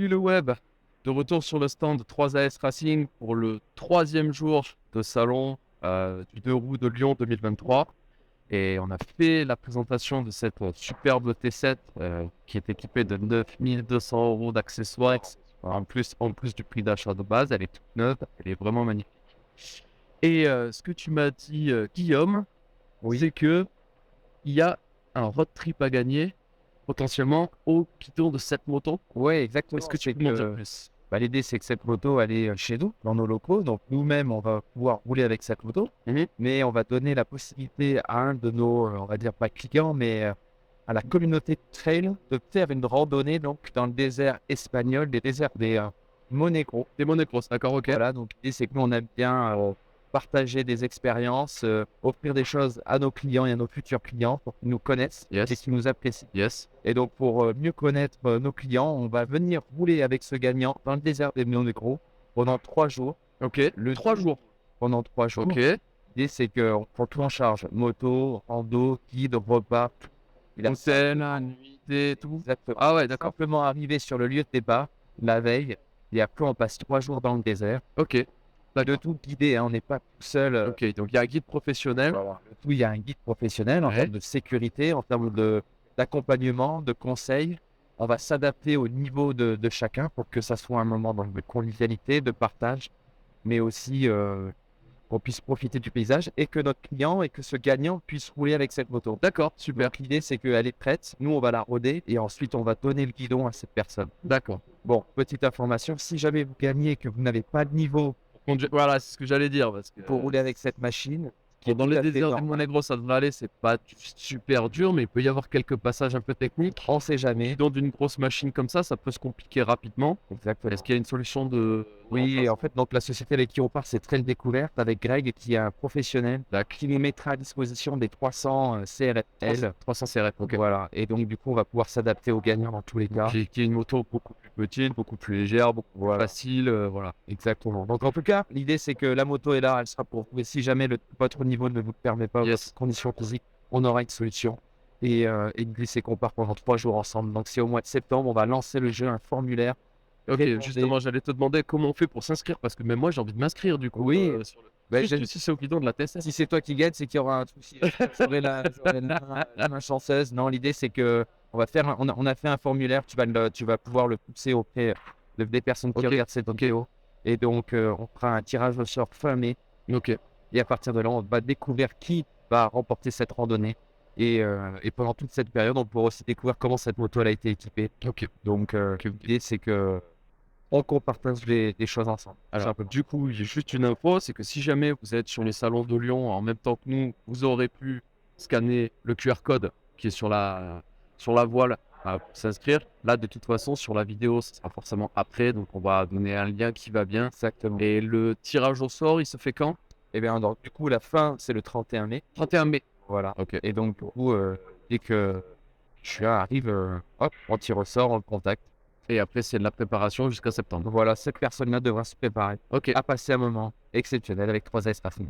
Salut le web, de retour sur le stand de 3AS Racing pour le troisième jour de salon du 2 roues de Lyon 2023. Et on a fait la présentation de cette superbe T7 qui est équipée de 9 200 € d'accessoires. En plus du prix d'achat de base, elle est toute neuve, elle est vraiment magnifique. Et ce que tu m'as dit, Guillaume, c'est que il y a un road trip à gagner potentiellement au guidon de cette moto. Ouais, exactement. Est-ce que tu C'est peux m'en dire que plus? l'idée, c'est que cette moto, elle est chez nous, dans nos locaux. Donc, nous-mêmes, on va pouvoir rouler avec cette moto. Mais on va donner la possibilité à un de nos, on va dire pas clients, mais à la communauté trail de faire une randonnée donc, dans le désert espagnol, des déserts des Monegros. Des monocross, d'accord, ok. Voilà, donc l'idée, c'est que nous, on aime bien partager des expériences, offrir des choses à nos clients et à nos futurs clients pour qu'ils nous connaissent et Yes, qu'ils nous apprécient. yes. Et donc, pour mieux connaître nos clients, on va venir rouler avec ce gagnant dans le désert des Monegros pendant 3 jours. Ok, Le 3 tout jours. pendant 3 jours. Ok. L'idée, c'est qu'on prend tout en charge. Moto, rando, guide, repas. Il a Hôtel, nuitée, tout. exactement. Ah ouais, d'accord. Simplement arriver sur le lieu de départ la veille. Et après, on passe 3 jours dans le désert. Ok, De d'accord. tout guider, hein, on n'est pas tout seul. Ok, donc il y a un guide professionnel. Voilà. Le tout, il y a un guide professionnel en Ouais. termes de sécurité, en termes d'accompagnement, de conseils. On va s'adapter au niveau de chacun pour que ça soit un moment donc, de convivialité, de partage, mais aussi qu'on puisse profiter du paysage et que notre client et que ce gagnant puisse rouler avec cette moto. D'accord, super. Donc l'idée, c'est qu'elle est prête, nous, on va la roder et ensuite, on va donner le guidon à cette personne. D'accord. Bon, petite information, si jamais vous gagnez et que vous n'avez pas de niveau Voilà, c'est ce que j'allais dire parce que pour rouler avec cette machine, qui est dans tout les à fait déserts du normal, Monténégro, ça devrait aller. C'est pas super dur, mais il peut y avoir quelques passages un peu techniques. on sait jamais. Dans d'une grosse machine comme ça peut se compliquer rapidement. Exactement. Est-ce qu'il y a une solution de Oui, en fait, donc la société avec qui on part, c'est Trail Découverte avec Greg, qui est un professionnel qui nous mettra à disposition des 300 CRFL. 300 CRF, ok. Voilà. Et donc, du coup, on va pouvoir s'adapter aux gagnants dans tous les cas. Qui est une moto beaucoup plus petite, beaucoup plus légère, beaucoup plus Voilà. facile, voilà. Exactement. Donc, en tout cas, l'idée, c'est que la moto est là, elle sera pour vous. Et si jamais votre niveau ne vous permet pas, Yes. votre condition physique, on aura une solution. Et l'idée, c'est qu'on part pendant 3 jours ensemble. Donc, c'est au mois de septembre, on va lancer le jeu, un formulaire. Ok, Répondez. justement, j'allais te demander comment on fait pour s'inscrire parce que même moi j'ai envie de m'inscrire du coup. Oui. Sur le... Ben, Juste si c'est au guidon de la TSS. Si c'est toi qui gagne, c'est qu'il y aura un souci. J'aurai la main chanceuse. Non, l'idée, c'est que on va faire on a fait un formulaire. Tu vas pouvoir le pousser auprès des personnes qui Ok, regardent cette vidéo. Et donc, on fera un tirage au sort fin mai. Ok, Et à partir de là, on va découvrir qui va remporter cette randonnée. Et pendant toute cette période, on pourra aussi découvrir comment cette moto elle a été équipée. ok. Donc, l'idée, c'est que on partage des choses ensemble. Alors, du coup, j'ai juste une info, c'est que si jamais vous êtes sur les salons de Lyon en même temps que nous, vous aurez pu scanner le QR code qui est sur la voile pour s'inscrire. Là, de toute façon, sur la vidéo, ce sera forcément après, donc on va donner un lien qui va bien. Exactement. Et le tirage au sort, il se fait quand? Et bien, donc, du coup, la fin, c'est le 31 mai. 31 mai. Voilà. Ok. Et donc, du coup, dès que celui-là arrive, hop, on tire au sort, on le contacte. Et après, c'est de la préparation jusqu'à septembre. Voilà, cette personne-là devra se préparer Ok. à passer un moment exceptionnel avec 3S Racing.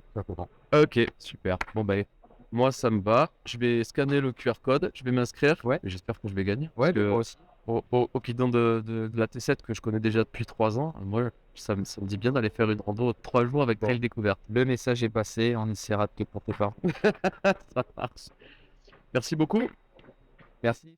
Ok, super. Bon, ben, moi, ça me va. Je vais scanner le QR code, je vais m'inscrire. Ouais. Et j'espère que je vais gagner. Ouais, Parce que moi aussi. au guidon de la T7 que je connais déjà depuis 3 ans, moi, ça me dit bien d'aller faire une rando 3 jours avec Bon. Trail Découverte. Le message est passé, on essaiera de te porter part. Ça marche. Merci beaucoup. Merci.